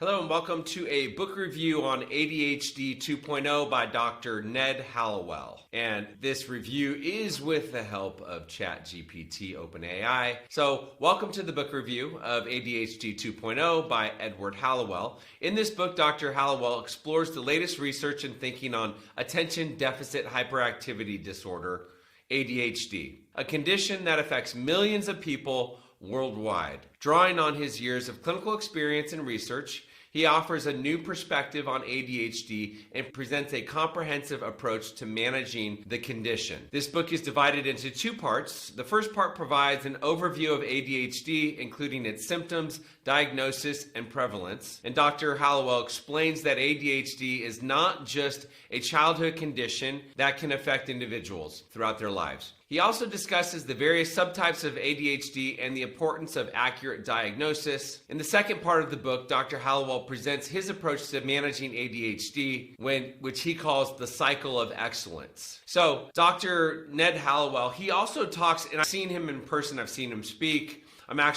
Hello and welcome to a book review on ADHD 2.0 by Dr. Ned Hallowell. And this review is with the help of ChatGPT OpenAI. So welcome to the book review of ADHD 2.0 by Edward Hallowell. In this book, Dr. Hallowell explores the latest research and thinking on attention deficit hyperactivity disorder, ADHD, a condition that affects millions of people worldwide. Drawing on his years of clinical experience and research, he offers a new perspective on ADHD and presents a comprehensive approach to managing the condition. This book is divided into two parts. The first part provides an overview of ADHD, including its symptoms, diagnosis, and prevalence. And Dr. Hallowell explains that ADHD is not just a childhood condition that can affect individuals throughout their lives. He also discusses the various subtypes of ADHD and the importance of accurate diagnosis. In the second part of the book, Dr. Hallowell presents his approach to managing ADHD, which he calls the cycle of excellence. So, Dr. Ned Hallowell, he also talks, and I've seen him in person, I've seen him speak.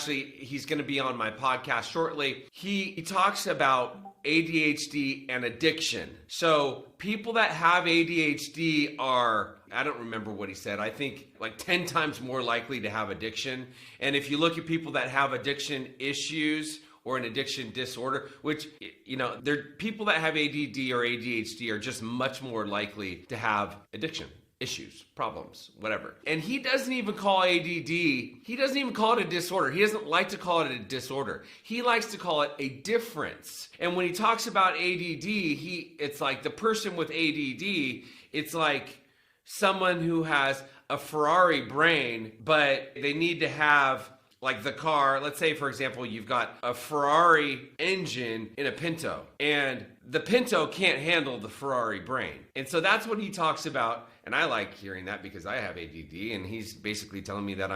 He's going to be on my podcast shortly. He talks about ADHD and addiction. So people that have ADHD are, I don't remember what he said, I think like 10 times more likely to have addiction. And if you look at people that have addiction issues or an addiction disorder, which, people that have ADD or ADHD are just much more likely to have addiction issues, problems, whatever. And he doesn't even call ADD, he doesn't even call it a disorder. He doesn't like to call it a disorder. He likes to call it a difference. And when he talks about ADD, it's like the person with ADD, it's like someone who has a Ferrari brain, but they need to have like the car. Let's say, for example, you've got a Ferrari engine in a Pinto, and the Pinto can't handle the Ferrari brain. And so that's what he talks about. And I like hearing that because I have ADD, and he's basically telling me that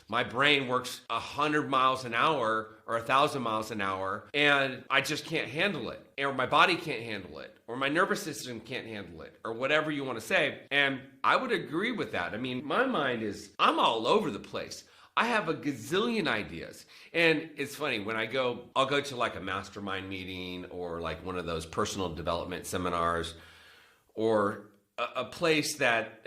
my brain works 100 miles an hour or 1,000 miles an hour, and I just can't handle it, or my body can't handle it, or my nervous system can't handle it, or whatever you want to say. And I would agree with that. I mean, my mind I'm all over the place. I have a gazillion ideas. And it's funny, when I'll go to like a mastermind meeting or like one of those personal development seminars, or a place that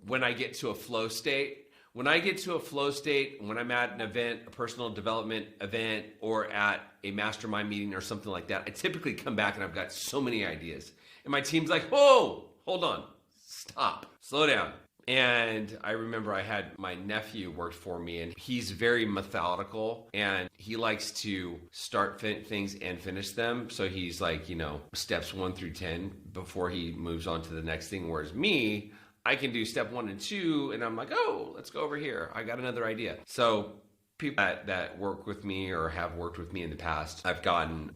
when I get to a flow state, when I'm at an event, a personal development event, or at a mastermind meeting or something like that, I typically come back and I've got so many ideas. And my team's like, whoa, hold on, stop, slow down. And I remember I had my nephew worked for me, and he's very methodical, and he likes to start things and finish them. So he's like, steps 1 through 10 before he moves on to the next thing. Whereas me, I can do step 1 and 2, and I'm like, oh, let's go over here. I got another idea. So people that work with me or have worked with me in the past,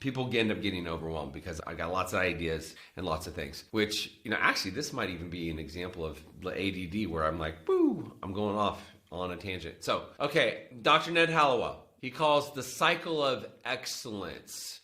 people end up getting overwhelmed because I got lots of ideas and lots of things, which, actually this might even be an example of the ADD where I'm like, woo, I'm going off on a tangent. So, okay, Dr. Ned Hallowell, he calls the cycle of excellence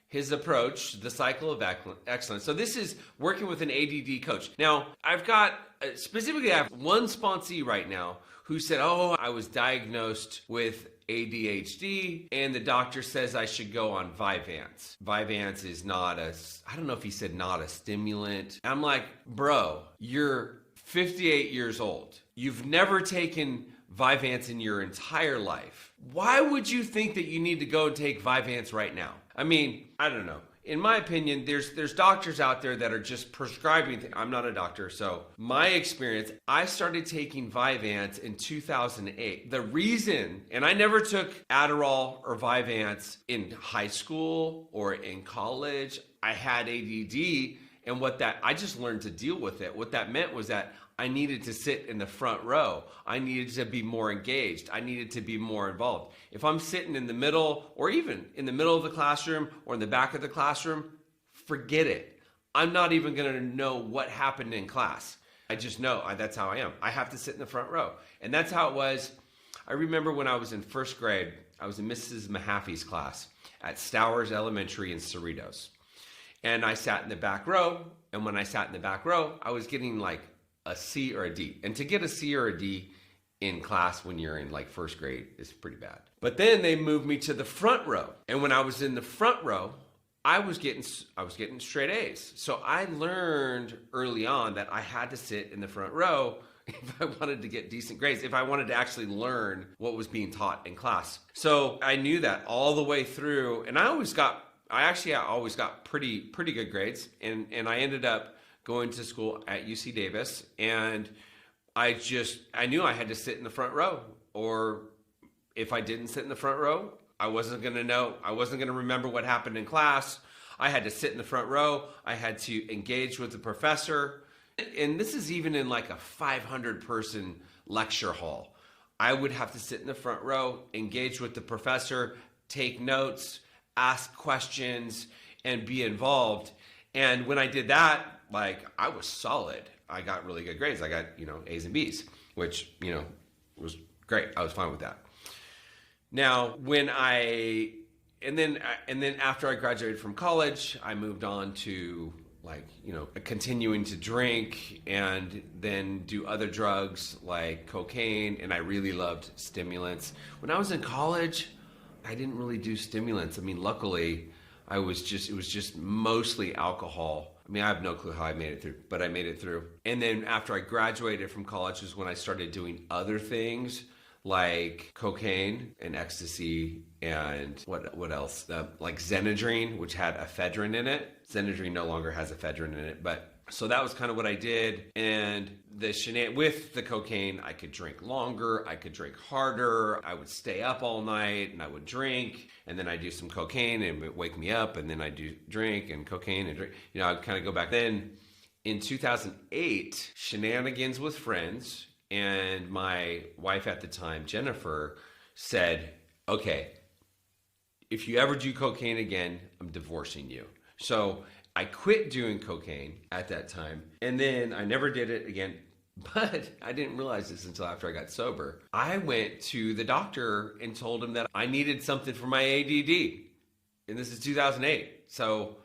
his approach, the cycle of excellence. So this is working with an ADD coach. Now, I have one sponsee right now who said, I was diagnosed with ADHD, and the doctor says I should go on Vyvanse. Vyvanse is I don't know if he said not a stimulant. I'm like, bro, you're 58 years old. You've never taken Vyvanse in your entire life. Why would you think that you need to go and take Vyvanse right now? I mean, I don't know. In my opinion, there's doctors out there that are just prescribing things. I'm not a doctor, so my experience, I started taking Vyvanse in 2008. The reason, and I never took Adderall or Vyvanse in high school or in college. I had ADD, and I just learned to deal with it. What that meant was that I needed to sit in the front row. I needed to be more engaged. I needed to be more involved. If I'm sitting in the middle, or even in the middle of the classroom or in the back of the classroom, forget it. I'm not even going to know what happened in class. I just know that's how I am. I have to sit in the front row. And that's how it was. I remember when I was in first grade, I was in Mrs. Mahaffey's class at Stowers Elementary in Cerritos. And I sat in the back row. And when I sat in the back row, I was getting like a C or a D. And to get a C or a D in class when you're in like first grade is pretty bad. But then they moved me to the front row. And when I was in the front row, I was getting straight A's. So I learned early on that I had to sit in the front row if I wanted to get decent grades, if I wanted to actually learn what was being taught in class. So I knew that all the way through, and I always got pretty good grades, and I ended up going to school at UC Davis, and I knew I had to sit in the front row, or if I didn't sit in the front row, I wasn't going to remember what happened in class. I had to sit in the front row. I had to engage with the professor. And this is even in like a 500 person lecture hall. I would have to sit in the front row, engage with the professor, take notes, ask questions, and be involved. And when I did that, like, I was solid. I got really good grades. I got, A's and B's, which, was great. I was fine with that. Now, and then after I graduated from college, I moved on to continuing to drink and then do other drugs like cocaine, and I really loved stimulants. When I was in college, I didn't really do stimulants. I mean, luckily, it was just mostly alcohol. I mean, I have no clue how I made it through, but I made it through. And then after I graduated from college is when I started doing other things like cocaine and ecstasy and what else? Like Xenadrine, which had ephedrine in it. Xenadrine no longer has ephedrine in it, but so that was kind of what I did. And with the cocaine, I could drink longer, I could drink harder, I would stay up all night and I would drink, and then I'd do some cocaine and it would wake me up, and then I'd do drink and cocaine and drink. I'd kind of go back. Then in 2008, shenanigans with friends, and my wife at the time, Jennifer, said, okay, if you ever do cocaine again, I'm divorcing you. So I quit doing cocaine at that time, and then I never did it again. But I didn't realize this until after I got sober. I went to the doctor and told him that I needed something for my ADD. And this is 2008. So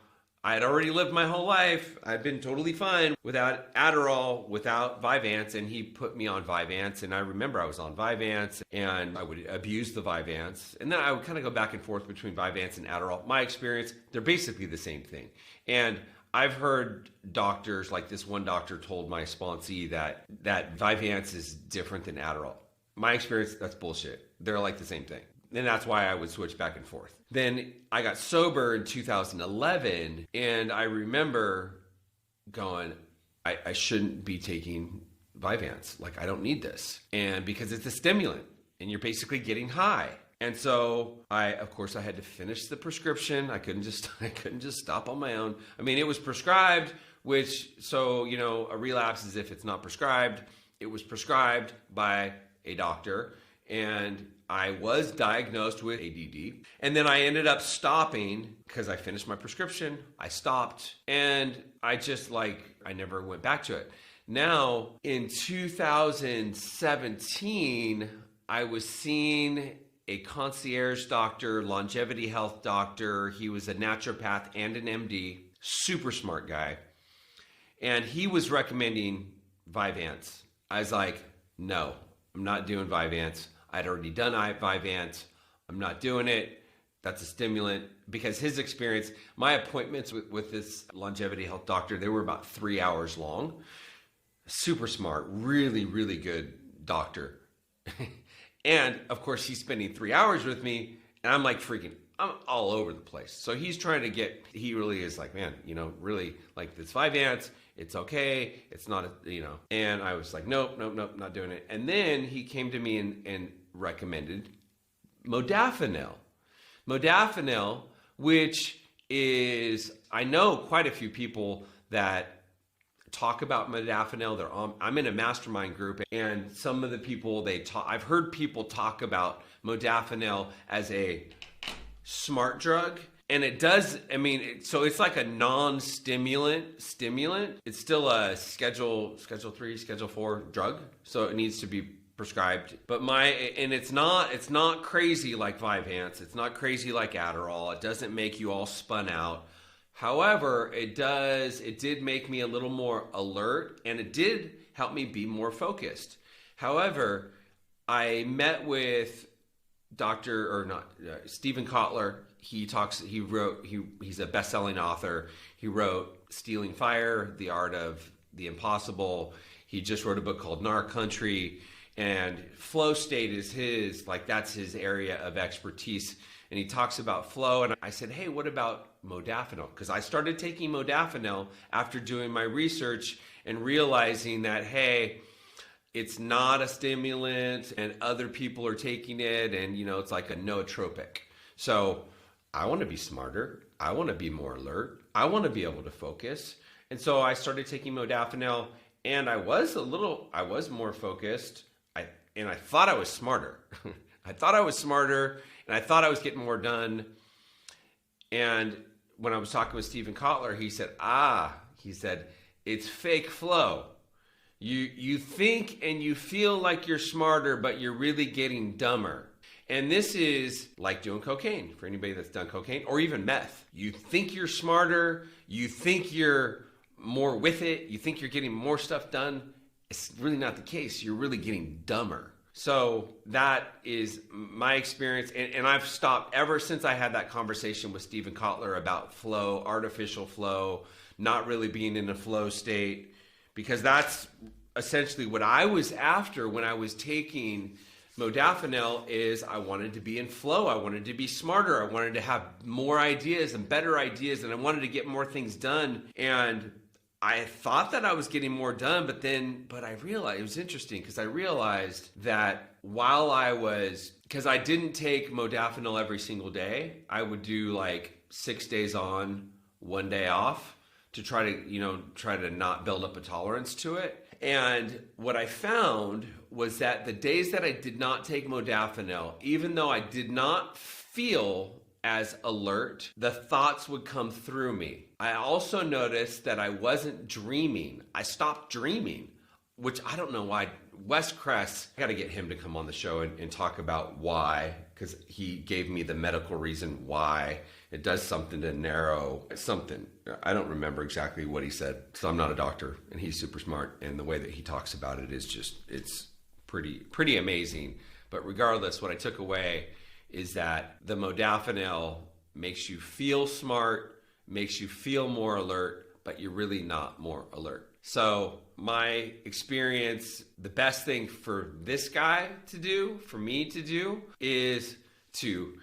I had already lived my whole life. I'd been totally fine without Adderall, without Vyvanse, and he put me on Vyvanse. And I remember I was on Vyvanse, and I would abuse the Vyvanse. And then I would kind of go back and forth between Vyvanse and Adderall. My experience, they're basically the same thing. And I've heard doctors, like this one doctor told my sponsee that Vyvanse is different than Adderall. My experience, that's bullshit. They're like the same thing. And that's why I would switch back and forth. Then I got sober in 2011, and I remember going, I shouldn't be taking Vyvanse. Like, I don't need this. And because it's a stimulant, and you're basically getting high. And so of course I had to finish the prescription. I couldn't just stop on my own. I mean, it was prescribed, a relapse is if it's not prescribed. It was prescribed by a doctor, and I was diagnosed with ADD. And then I ended up stopping because I finished my prescription. I stopped, and I never went back to it. Now, in 2017, I was seeing a concierge doctor, longevity health doctor. He was a naturopath and an MD, super smart guy. And he was recommending Vyvanse. I was like, no, I'm not doing Vyvanse. I'd already done Vyvanse. I'm not doing it. That's a stimulant. Because his experience, my appointments with this longevity health doctor, they were about 3 hours long. Super smart, really, really good doctor. And of course, he's spending 3 hours with me, and I'm like I'm all over the place. So he's trying to he really is like, man, really like this Vyvanse, it's okay. It's not, and I was like, nope, not doing it. And then he came to me and recommended Modafinil. Modafinil, which is, I know quite a few people that talk about Modafinil. I'm in a mastermind group, and some of the people I've heard people talk about Modafinil as a smart drug, and it does. I mean, so it's like a non-stimulant. It's still a Schedule 3, Schedule 4 drug, so it needs to be prescribed. But it's not crazy like Vyvanse. It's not crazy like Adderall. It doesn't make you all spun out. However, it did make me a little more alert, and it did help me be more focused. However, I met with Stephen Kotler. he's a best-selling author. He wrote Stealing Fire, The Art of the Impossible. He just wrote a book called Nar Country, and flow state is that's his area of expertise. And he talks about flow. And I said, hey, what about modafinil? Because I started taking modafinil after doing my research and realizing that, hey, it's not a stimulant and other people are taking it, and it's like a nootropic. So I want to be smarter. I want to be more alert. I want to be able to focus. And so I started taking modafinil, and I was more focused. I thought I was smarter. I thought I was smarter, and I thought I was getting more done. And when I was talking with Stephen Kotler, he said, it's fake flow. You think and you feel like you're smarter, but you're really getting dumber. And this is like doing cocaine, for anybody that's done cocaine, or even meth. You think you're smarter, you think you're more with it, you think you're getting more stuff done. It's really not the case. You're really getting dumber. So that is my experience. And I've stopped ever since I had that conversation with Stephen Kotler about flow, artificial flow, not really being in a flow state, because that's essentially what I was after when I was taking modafinil. Is I wanted to be in flow. I wanted to be smarter. I wanted to have more ideas and better ideas, and I wanted to get more things done. And I thought that I was getting more done, but I realized, it was interesting because I realized that because I didn't take modafinil every single day, I would do like 6 days on, 1 day off to try to not build up a tolerance to it. And what I found was that the days that I did not take modafinil, even though I did not feel as alert, the thoughts would come through me. I also noticed that I wasn't dreaming. I stopped dreaming, which I don't know why. Wes Kress, I got to get him to come on the show and talk about why, because he gave me the medical reason why. It does something to narrow something. I don't remember exactly what he said, so I'm not a doctor, and he's super smart, and the way that he talks about it is just, it's pretty amazing. But regardless, what I took away is that the modafinil makes you feel smart, makes you feel more alert, but you're really not more alert. So my experience, the best thing for this guy to do, for me to do, is to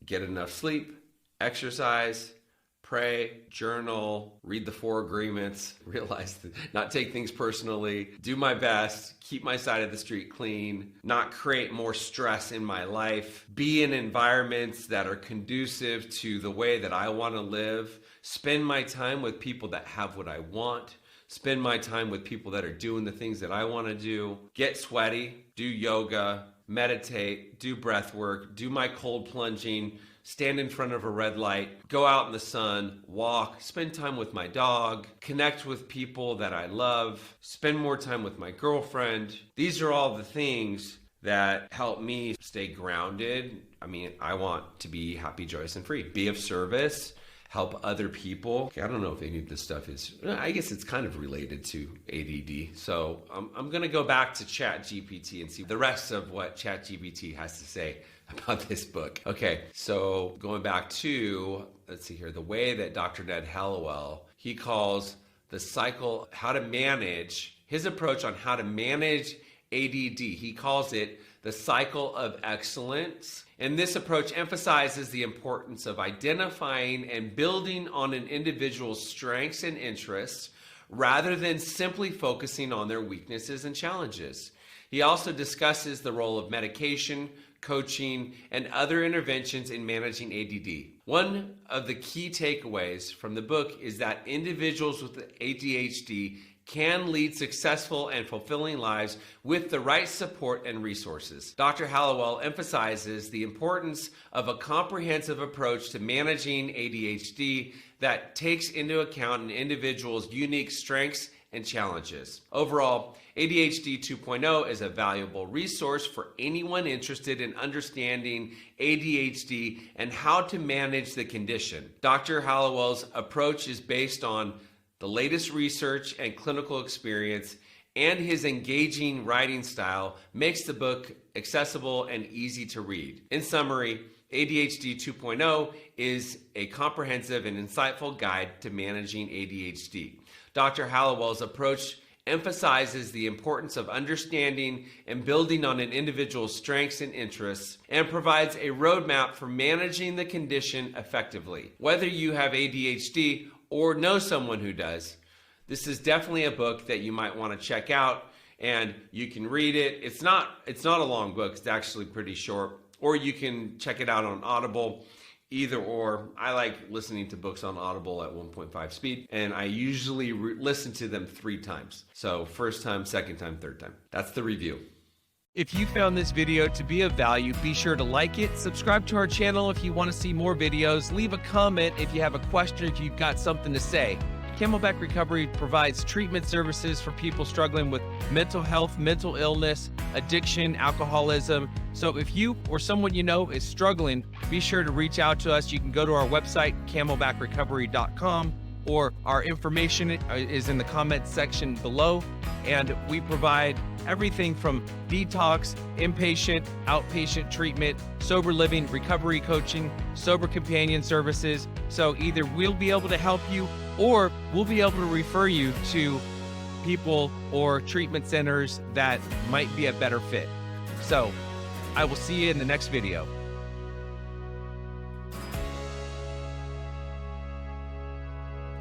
get enough sleep, exercise, pray, journal, read the 4 agreements, realize that not take things personally, do my best, keep my side of the street clean, not create more stress in my life, be in environments that are conducive to the way that I want to live, spend my time with people that have what I want, spend my time with people that are doing the things that I want to do, get sweaty, do yoga, meditate, do breath work, do my cold plunging, stand in front of a red light, go out in the sun, walk, spend time with my dog, connect with people that I love, spend more time with my girlfriend. These are all the things that help me stay grounded. I mean, I want to be happy, joyous, and free. Be of service, help other people. Okay, I don't know if any of this stuff is, I guess it's kind of related to ADD. So I'm going to go back to ChatGPT and see the rest of what ChatGPT has to say about this book. Okay, so going back to, let's see here, the way that Dr. Ned Hallowell, he calls the cycle, how to manage, his approach on how to manage ADD. He calls it the cycle of excellence. And this approach emphasizes the importance of identifying and building on an individual's strengths and interests rather than simply focusing on their weaknesses and challenges. He also discusses the role of medication, coaching, and other interventions in managing ADD. One of the key takeaways from the book is that individuals with ADHD can lead successful and fulfilling lives with the right support and resources. Dr. Hallowell emphasizes the importance of a comprehensive approach to managing ADHD that takes into account an individual's unique strengths and challenges. Overall, ADHD 2.0 is a valuable resource for anyone interested in understanding ADHD and how to manage the condition. Dr. Hallowell's approach is based on the latest research and clinical experience, and his engaging writing style makes the book accessible and easy to read. In summary, ADHD 2.0 is a comprehensive and insightful guide to managing ADHD. Dr. Hallowell's approach emphasizes the importance of understanding and building on an individual's strengths and interests, and provides a roadmap for managing the condition effectively. Whether you have ADHD or know someone who does, this is definitely a book that you might want to check out, and you can read it. It's not a long book, it's actually pretty short, or you can check it out on Audible. Either or. I like listening to books on Audible at 1.5 speed, and I usually listen to them 3 times. So first time, second time, third time. That's the review. If you found this video to be of value, be sure to like it, subscribe to our channel if you want to see more videos, leave a comment if you have a question, if you've got something to say. Camelback Recovery provides treatment services for people struggling with mental health, mental illness, addiction, alcoholism. So if you or someone you know is struggling, be sure to reach out to us. You can go to our website, camelbackrecovery.com, or our information is in the comments section below. And we provide everything from detox, inpatient, outpatient treatment, sober living, recovery coaching, sober companion services. So either we'll be able to help you, or we'll be able to refer you to people or treatment centers that might be a better fit. So I will see you in the next video.